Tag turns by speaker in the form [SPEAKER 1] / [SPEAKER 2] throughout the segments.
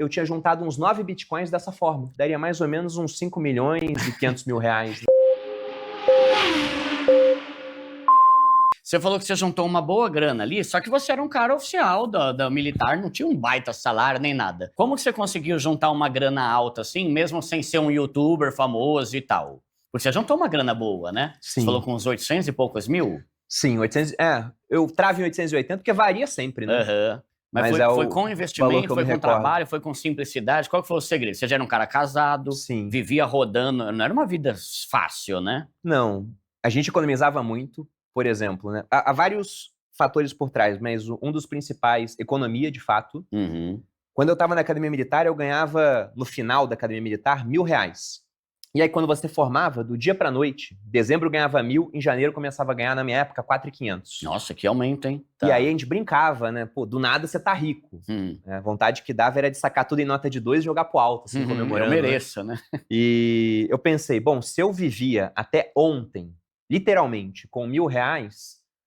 [SPEAKER 1] eu tinha juntado uns 9 bitcoins dessa forma. Daria mais ou menos uns 5 milhões e 500 mil reais.
[SPEAKER 2] Você falou que você juntou uma boa grana ali, só que você era um cara oficial da militar, não tinha um baita salário nem nada. Como que você conseguiu juntar uma grana alta assim, mesmo sem ser um youtuber famoso e tal? Porque você juntou uma grana boa, né?
[SPEAKER 1] Sim.
[SPEAKER 2] Você falou com uns 800 e poucos mil?
[SPEAKER 1] Sim, 800, eu travo em 880 porque varia sempre, né?
[SPEAKER 2] Aham. Mas foi com investimento, foi com trabalho, foi com simplicidade? Qual que foi o segredo? Você já era um cara casado,
[SPEAKER 1] Sim.
[SPEAKER 2] vivia rodando, não era uma vida fácil, né?
[SPEAKER 1] Não, a gente economizava muito, por exemplo, né? Há vários fatores por trás, mas um dos principais, economia, de fato.
[SPEAKER 2] Uhum.
[SPEAKER 1] Quando eu estava na academia militar, eu ganhava, no final da academia militar, R$ 1.000. E aí, quando você formava, do dia pra noite, dezembro eu ganhava 1.000, em janeiro eu começava a ganhar, na minha época, 4.500.
[SPEAKER 2] Nossa, que aumento, hein?
[SPEAKER 1] E aí a gente brincava, né? Pô, do nada você tá rico. A vontade que dava era de sacar tudo em nota de 2 e jogar pro alto, assim, comemorando.
[SPEAKER 2] Eu mereço, né?
[SPEAKER 1] E eu pensei, bom, se eu vivia até ontem, literalmente, com R$ 1.000,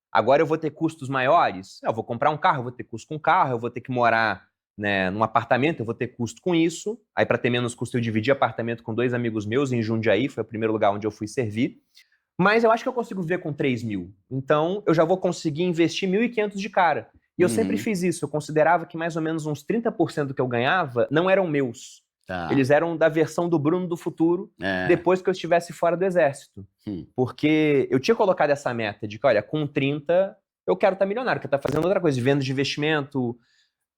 [SPEAKER 1] agora eu vou ter custos maiores? Eu vou comprar um carro, eu vou ter custo com carro, eu vou ter que morar, né, num apartamento, eu vou ter custo com isso. Aí, para ter menos custo, eu dividi apartamento com 2 amigos meus em Jundiaí, foi o primeiro lugar onde eu fui servir. Mas eu acho que eu consigo viver com 3 mil. Então, eu já vou conseguir investir 1.500 de cara. E eu sempre fiz isso. Eu considerava que mais ou menos uns 30% do que eu ganhava não eram meus.
[SPEAKER 2] Tá.
[SPEAKER 1] Eles eram da versão do Bruno do futuro, depois que eu estivesse fora do exército. Porque eu tinha colocado essa meta de que, olha, com 30 eu quero estar milionário, quero estar fazendo outra coisa, de venda de investimento.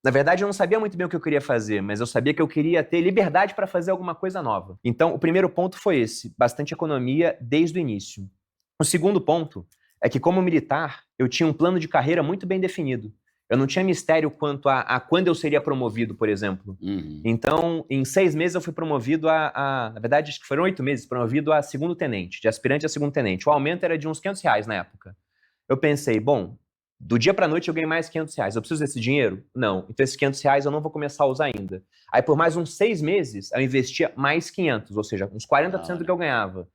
[SPEAKER 1] Na verdade, eu não sabia muito bem o que eu queria fazer, mas eu sabia que eu queria ter liberdade para fazer alguma coisa nova. Então, o primeiro ponto foi esse, bastante economia desde o início. O segundo ponto é que, como militar, eu tinha um plano de carreira muito bem definido. Eu não tinha mistério quanto a quando eu seria promovido, por exemplo. Então, em 6 meses eu fui promovido na verdade, acho que foram 8 meses, promovido a segundo tenente, de aspirante a segundo tenente. O aumento era de uns R$ 500 na época. Eu pensei, bom, do dia pra noite eu ganhei mais R$ 500. Eu preciso desse dinheiro? Não. Então esses R$ 500 eu não vou começar a usar ainda. Aí por mais uns 6 meses eu investia mais 500, ou seja, uns 40% do que eu ganhava.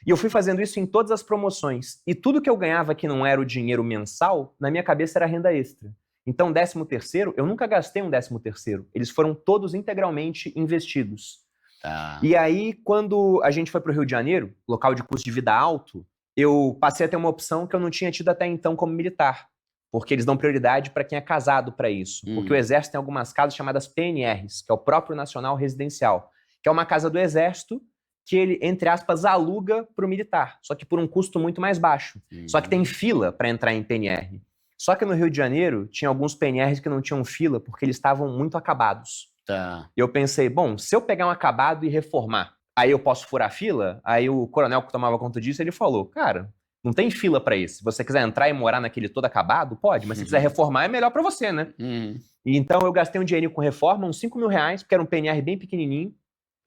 [SPEAKER 1] E eu fui fazendo isso em todas as promoções. E tudo que eu ganhava que não era o dinheiro mensal, na minha cabeça era renda extra. Então 13º, eu nunca gastei um 13º. Eles foram todos integralmente investidos.
[SPEAKER 2] Tá.
[SPEAKER 1] E aí, quando a gente foi pro Rio de Janeiro, local de custo de vida alto, eu passei a ter uma opção que eu não tinha tido até então como militar. Porque eles dão prioridade para quem é casado para isso. Porque o Exército tem algumas casas chamadas PNRs, que é o Próprio Nacional Residencial, que é uma casa do Exército que ele, entre aspas, aluga para o militar, só que por um custo muito mais baixo. Só que tem fila para entrar em PNR. Só que no Rio de Janeiro tinha alguns PNRs que não tinham fila porque eles estavam muito acabados.
[SPEAKER 2] Tá.
[SPEAKER 1] E eu pensei, bom, se eu pegar um acabado e reformar, aí eu posso furar a fila? Aí o coronel que tomava conta disso, ele falou, cara, não tem fila pra isso. Se você quiser entrar e morar naquele todo acabado, pode. Mas se quiser reformar, é melhor pra você, né? E então eu gastei um dinheirinho com reforma, uns R$ 5.000, porque era um PNR bem pequenininho.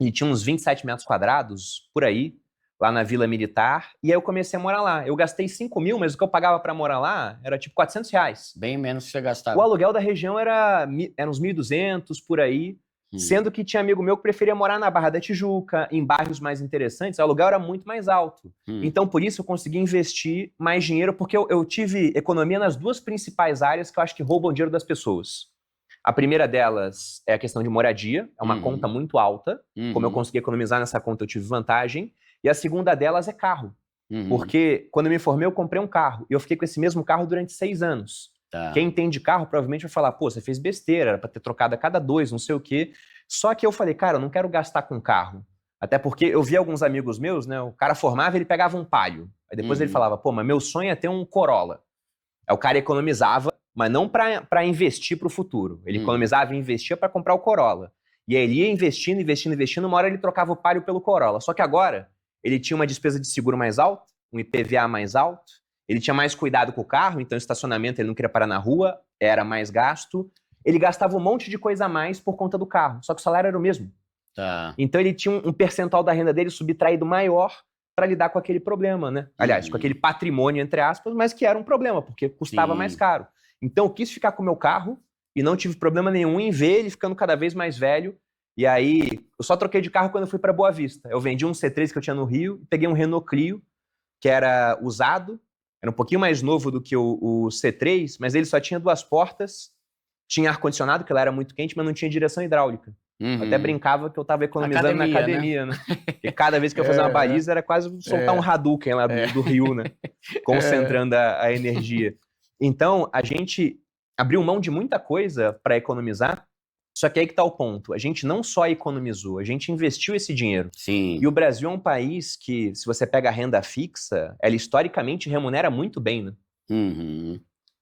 [SPEAKER 1] E tinha uns 27 metros quadrados, por aí, lá na Vila Militar. E aí eu comecei a morar lá. Eu gastei 5 mil, mas o que eu pagava pra morar lá era tipo R$ 400.
[SPEAKER 2] Bem menos que você gastava.
[SPEAKER 1] O aluguel da região era uns 1.200, por aí. Sendo que tinha amigo meu que preferia morar na Barra da Tijuca, em bairros mais interessantes, o aluguel era muito mais alto. Então, por isso, eu consegui investir mais dinheiro, porque eu tive economia nas duas principais áreas que eu acho que roubam o dinheiro das pessoas. A primeira delas é a questão de moradia, é uma conta muito alta. Como eu consegui economizar nessa conta, eu tive vantagem. E a segunda delas é carro. Porque quando eu me formei, eu comprei um carro. E eu fiquei com esse mesmo carro durante 6 anos.
[SPEAKER 2] Tá.
[SPEAKER 1] Quem entende carro provavelmente vai falar, pô, você fez besteira, era pra ter trocado a cada 2, não sei o quê. Só que eu falei, cara, eu não quero gastar com carro. Até porque eu vi alguns amigos meus, né, o cara formava e ele pegava um Palio. Aí depois ele falava, pô, mas meu sonho é ter um Corolla. Aí o cara economizava, mas não pra investir pro futuro. Ele economizava e investia pra comprar o Corolla. E aí ele ia investindo, uma hora ele trocava o Palio pelo Corolla. Só que agora, ele tinha uma despesa de seguro mais alta, um IPVA mais alto, ele tinha mais cuidado com o carro, então estacionamento ele não queria parar na rua, era mais gasto. Ele gastava um monte de coisa a mais por conta do carro, só que o salário era o mesmo.
[SPEAKER 2] Tá.
[SPEAKER 1] Então ele tinha um percentual da renda dele subtraído maior para lidar com aquele problema, né? Aliás, com aquele patrimônio, entre aspas, mas que era um problema, porque custava mais caro. Então eu quis ficar com o meu carro e não tive problema nenhum em ver ele ficando cada vez mais velho. E aí, eu só troquei de carro quando eu fui para Boa Vista. Eu vendi um C3 que eu tinha no Rio e peguei um Renault Clio, que era usado, era um pouquinho mais novo do que o C3, mas ele só tinha 2 portas, tinha ar-condicionado, que lá era muito quente, mas não tinha direção hidráulica. Eu até brincava que eu tava economizando na academia, né? E cada vez que eu fazia uma baliza era quase soltar um Hadouken lá do rio, né? Concentrando a energia. Então, a gente abriu mão de muita coisa para economizar, só que aí que tá o ponto. A gente não só economizou, a gente investiu esse dinheiro.
[SPEAKER 2] Sim.
[SPEAKER 1] E o Brasil é um país que, se você pega a renda fixa, ela historicamente remunera muito bem, né?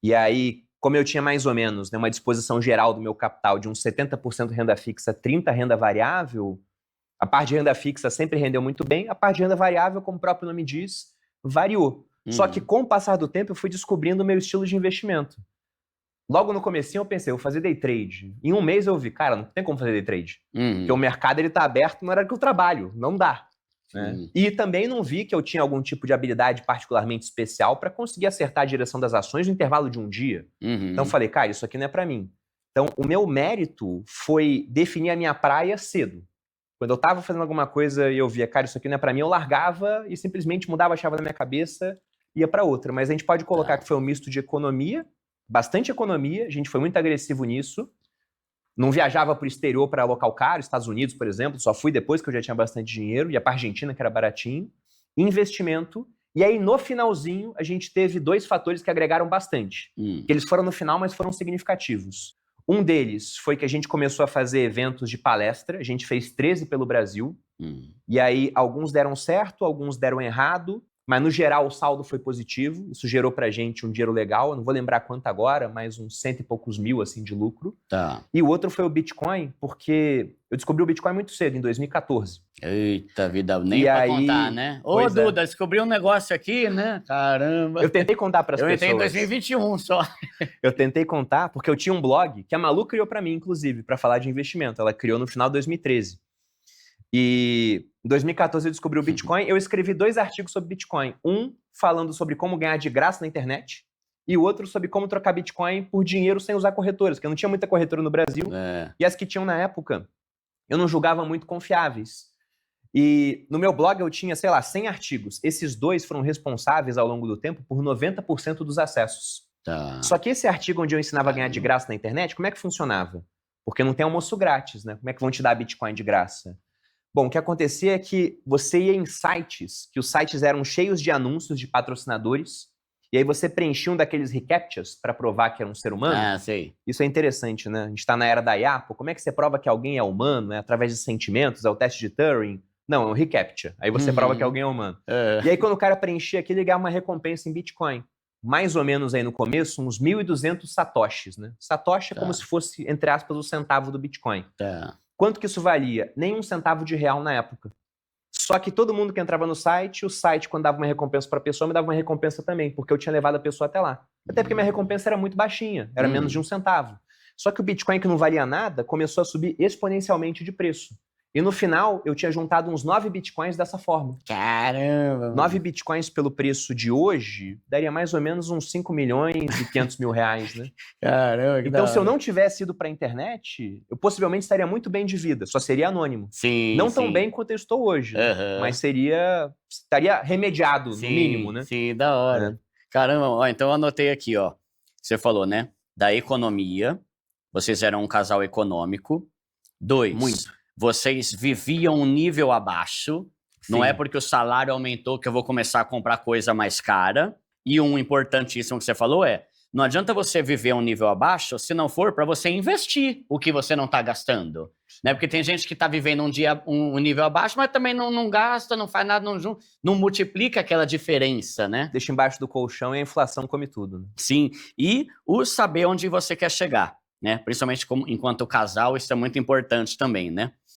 [SPEAKER 1] E aí, como eu tinha mais ou menos, né, uma disposição geral do meu capital de uns 70% renda fixa, 30% renda variável, a parte de renda fixa sempre rendeu muito bem, a parte de renda variável, como o próprio nome diz, variou. Só que com o passar do tempo eu fui descobrindo o meu estilo de investimento. Logo no comecinho eu pensei, vou fazer day trade. Em um mês eu vi, cara, não tem como fazer day trade. Porque o mercado ele tá aberto na hora que eu trabalho, não dá. Né? E também não vi que eu tinha algum tipo de habilidade particularmente especial para conseguir acertar a direção das ações no intervalo de um dia. Então eu falei, cara, isso aqui não é para mim. Então o meu mérito foi definir a minha praia cedo. Quando eu estava fazendo alguma coisa e eu via, cara, isso aqui não é para mim, eu largava e simplesmente mudava a chave da minha cabeça e ia para outra. Mas a gente pode colocar que foi um misto de economia, bastante economia, a gente foi muito agressivo nisso. Não viajava para o exterior para local caro, Estados Unidos, por exemplo, só fui depois que eu já tinha bastante dinheiro, ia para a Argentina, que era baratinho. Investimento. E aí, no finalzinho, a gente teve 2 fatores que agregaram bastante. Que eles foram no final, mas foram significativos. Um deles foi que a gente começou a fazer eventos de palestra, a gente fez 13 pelo Brasil. E aí, alguns deram certo, alguns deram errado. Mas, no geral, o saldo foi positivo. Isso gerou pra gente um dinheiro legal. Eu não vou lembrar quanto agora, mas uns 100 e poucos mil, assim, de lucro.
[SPEAKER 2] Tá.
[SPEAKER 1] E o outro foi o Bitcoin, porque eu descobri o Bitcoin muito cedo, em 2014.
[SPEAKER 2] Eita vida, nem pra contar, né? Ô, Duda, descobri um negócio aqui, né? Caramba.
[SPEAKER 1] Eu tentei contar pras pessoas.
[SPEAKER 2] Eu entrei em 2021 só.
[SPEAKER 1] Eu tentei contar porque eu tinha um blog que a Malu criou pra mim, inclusive, pra falar de investimento. Ela criou no final de 2013. E em 2014 eu descobri o Bitcoin. Eu escrevi 2 artigos sobre Bitcoin. Um falando sobre como ganhar de graça na internet e o outro sobre como trocar Bitcoin por dinheiro sem usar corretoras, porque não tinha muita corretora no Brasil. E as que tinham na época, eu não julgava muito confiáveis. E no meu blog eu tinha, sei lá, 100 artigos. Esses 2 foram responsáveis ao longo do tempo por 90% dos acessos. Só que esse artigo onde eu ensinava a ganhar de graça na internet, como é que funcionava? Porque não tem almoço grátis, né? Como é que vão te dar Bitcoin de graça? Bom, o que acontecia é que você ia em sites, que os sites eram cheios de anúncios de patrocinadores, e aí você preenchia um daqueles reCAPTCHAs para provar que era um ser humano.
[SPEAKER 2] Ah, sei.
[SPEAKER 1] Isso é interessante, né? A gente está na era da IA, pô, como é que você prova que alguém é humano? É através de sentimentos? É o teste de Turing? Não, é um reCAPTCHA. Aí você prova que alguém é humano. E aí quando o cara preenchia aquilo, ele ganhava uma recompensa em Bitcoin. Mais ou menos aí no começo, uns 1.200 satoshis, né? Satoshi é como se fosse, entre aspas, o centavo do Bitcoin. Quanto que isso valia? Nem 1 centavo de real na época. Só que todo mundo que entrava no site, o site, quando dava uma recompensa para a pessoa, me dava uma recompensa também, porque eu tinha levado a pessoa até lá. Até porque minha recompensa era muito baixinha, era menos de 1 centavo. Só que o Bitcoin, que não valia nada, começou a subir exponencialmente de preço. E no final, eu tinha juntado uns 9 Bitcoins dessa forma.
[SPEAKER 2] Caramba!
[SPEAKER 1] 9 Bitcoins pelo preço de hoje, daria mais ou menos uns 5 milhões e 500 mil reais, né?
[SPEAKER 2] Caramba, que
[SPEAKER 1] então, se eu não tivesse ido para a internet, eu possivelmente estaria muito bem de vida, só seria anônimo.
[SPEAKER 2] Sim,
[SPEAKER 1] não tão bem quanto eu estou hoje, mas estaria remediado, no mínimo, né?
[SPEAKER 2] Sim, da hora. Caramba, ó, então eu anotei aqui, ó. Você falou, né? Da economia, vocês eram um casal econômico. 2,
[SPEAKER 1] muito.
[SPEAKER 2] Vocês viviam um nível abaixo.
[SPEAKER 1] Sim.
[SPEAKER 2] Não é porque o salário aumentou que eu vou começar a comprar coisa mais cara. E um importantíssimo que você falou é, não adianta você viver um nível abaixo se não for para você investir o que você não está gastando. Né? Porque tem gente que está vivendo um nível abaixo, mas também não gasta, não faz nada, não multiplica aquela diferença, né?
[SPEAKER 1] Deixa embaixo do colchão e a inflação come tudo. Né?
[SPEAKER 2] Sim, e o saber onde você quer chegar. Né? Principalmente enquanto casal, isso é muito importante também, né?